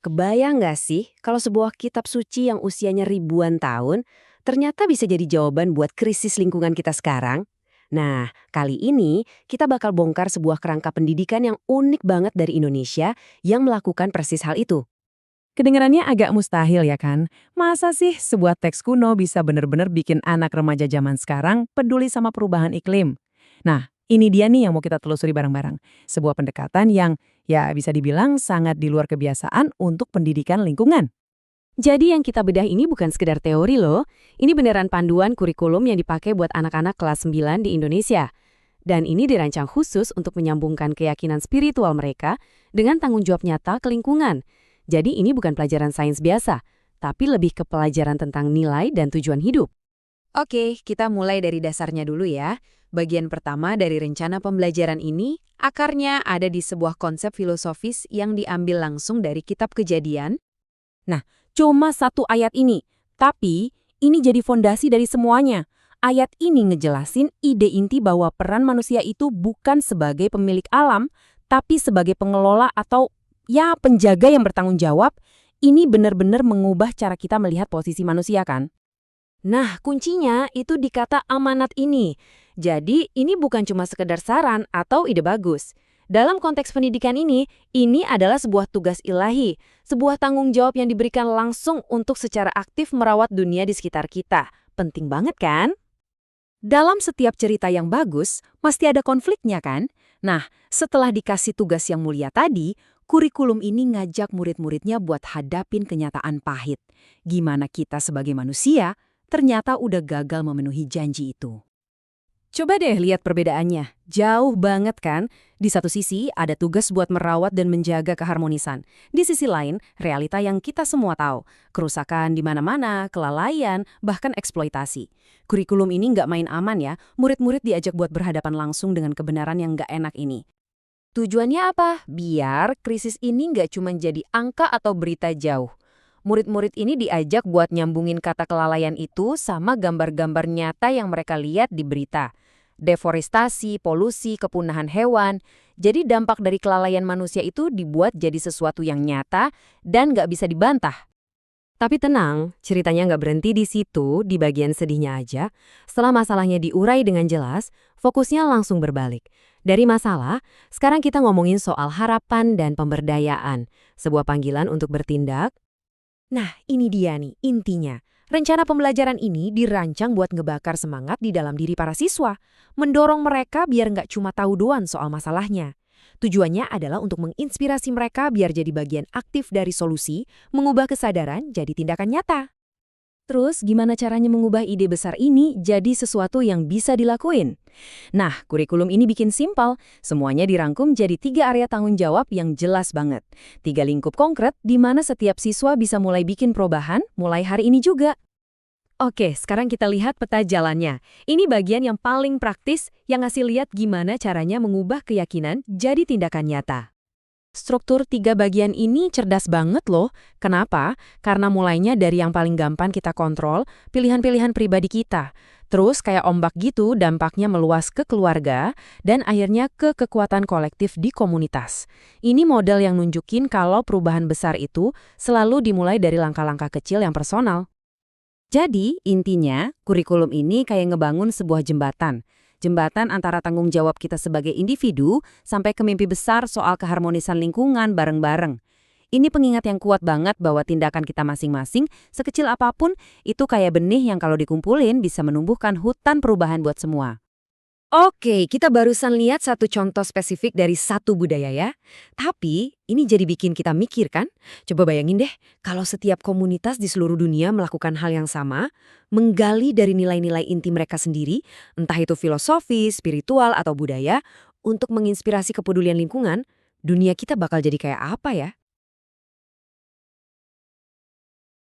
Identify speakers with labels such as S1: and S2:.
S1: Kebayang nggak sih kalau sebuah kitab suci yang usianya ribuan tahun ternyata bisa jadi jawaban buat krisis lingkungan kita sekarang? Nah, kali ini kita bakal bongkar sebuah kerangka pendidikan yang unik banget dari Indonesia yang melakukan persis hal itu.
S2: Kedengarannya agak mustahil ya kan? Masa sih sebuah teks kuno bisa bener-bener bikin anak remaja zaman sekarang peduli sama perubahan iklim? Nah, ini dia nih yang mau kita telusuri bareng-bareng. Sebuah pendekatan yang ya bisa dibilang sangat di luar kebiasaan untuk pendidikan lingkungan.
S1: Jadi yang kita bedah ini bukan sekedar teori loh, ini beneran panduan kurikulum yang dipakai buat anak-anak kelas 9 di Indonesia. Dan ini dirancang khusus untuk menyambungkan keyakinan spiritual mereka dengan tanggung jawab nyata ke lingkungan. Jadi ini bukan pelajaran sains biasa, tapi lebih ke pelajaran tentang nilai dan tujuan hidup. Oke, kita mulai dari dasarnya dulu ya. Bagian pertama dari rencana pembelajaran ini, akarnya ada di sebuah konsep filosofis yang diambil langsung dari kitab Kejadian.
S2: Nah, cuma satu ayat ini, tapi ini jadi fondasi dari semuanya. Ayat ini ngejelasin ide inti bahwa peran manusia itu bukan sebagai pemilik alam, tapi sebagai pengelola atau ya penjaga yang bertanggung jawab. Ini benar-benar mengubah cara kita melihat posisi manusia kan?
S1: Nah, kuncinya itu di kata amanat ini. Jadi, ini bukan cuma sekedar saran atau ide bagus. Dalam konteks pendidikan ini adalah sebuah tugas ilahi, sebuah tanggung jawab yang diberikan langsung untuk secara aktif merawat dunia di sekitar kita. Penting banget kan?
S2: Dalam setiap cerita yang bagus, pasti ada konfliknya kan? Nah, setelah dikasih tugas yang mulia tadi, kurikulum ini ngajak murid-muridnya buat hadapin kenyataan pahit. Gimana kita sebagai manusia ternyata udah gagal memenuhi janji itu. Coba deh lihat perbedaannya. Jauh banget kan? Di satu sisi ada tugas buat merawat dan menjaga keharmonisan. Di sisi lain, realita yang kita semua tahu. Kerusakan di mana-mana, kelalaian, bahkan eksploitasi. Kurikulum ini nggak main aman ya. Murid-murid diajak buat berhadapan langsung dengan kebenaran yang nggak enak ini.
S1: Tujuannya apa? Biar krisis ini nggak cuma jadi angka atau berita jauh. Murid-murid ini diajak buat nyambungin kata kelalaian itu sama gambar-gambar nyata yang mereka lihat di berita. Deforestasi, polusi, kepunahan hewan. Jadi dampak dari kelalaian manusia itu dibuat jadi sesuatu yang nyata dan nggak bisa dibantah. Tapi tenang, ceritanya nggak berhenti di situ, di bagian sedihnya aja. Setelah masalahnya diurai dengan jelas, fokusnya langsung berbalik. Dari masalah, sekarang kita ngomongin soal harapan dan pemberdayaan. Sebuah panggilan untuk bertindak. Nah, ini dia nih, intinya. Rencana pembelajaran ini dirancang buat ngebakar semangat di dalam diri para siswa, mendorong mereka biar nggak cuma tahu doang soal masalahnya. Tujuannya adalah untuk menginspirasi mereka biar jadi bagian aktif dari solusi, mengubah kesadaran jadi tindakan nyata. Terus, gimana caranya mengubah ide besar ini jadi sesuatu yang bisa dilakuin? Nah, kurikulum ini bikin simpel. Semuanya dirangkum jadi 3 area tanggung jawab yang jelas banget. 3 lingkup konkret di mana setiap siswa bisa mulai bikin perubahan mulai hari ini juga. Oke, sekarang kita lihat peta jalannya. Ini bagian yang paling praktis yang ngasih lihat gimana caranya mengubah keyakinan jadi tindakan nyata. Struktur 3 bagian ini cerdas banget loh. Kenapa? Karena mulainya dari yang paling gampang kita kontrol, pilihan-pilihan pribadi kita. Terus kayak ombak gitu dampaknya meluas ke keluarga dan akhirnya ke kekuatan kolektif di komunitas. Ini model yang nunjukin kalau perubahan besar itu selalu dimulai dari langkah-langkah kecil yang personal. Jadi, intinya, kurikulum ini kayak ngebangun sebuah jembatan. Jembatan antara tanggung jawab kita sebagai individu sampai ke mimpi besar soal keharmonisan lingkungan bareng-bareng. Ini pengingat yang kuat banget bahwa tindakan kita masing-masing, sekecil apapun, itu kayak benih yang kalau dikumpulin bisa menumbuhkan hutan perubahan buat semua. Oke, kita barusan lihat satu contoh spesifik dari satu budaya ya. Tapi, ini jadi bikin kita mikir kan? Coba bayangin deh, kalau setiap komunitas di seluruh dunia melakukan hal yang sama, menggali dari nilai-nilai inti mereka sendiri, entah itu filosofi, spiritual, atau budaya, untuk menginspirasi kepedulian lingkungan, dunia kita bakal jadi kayak apa ya?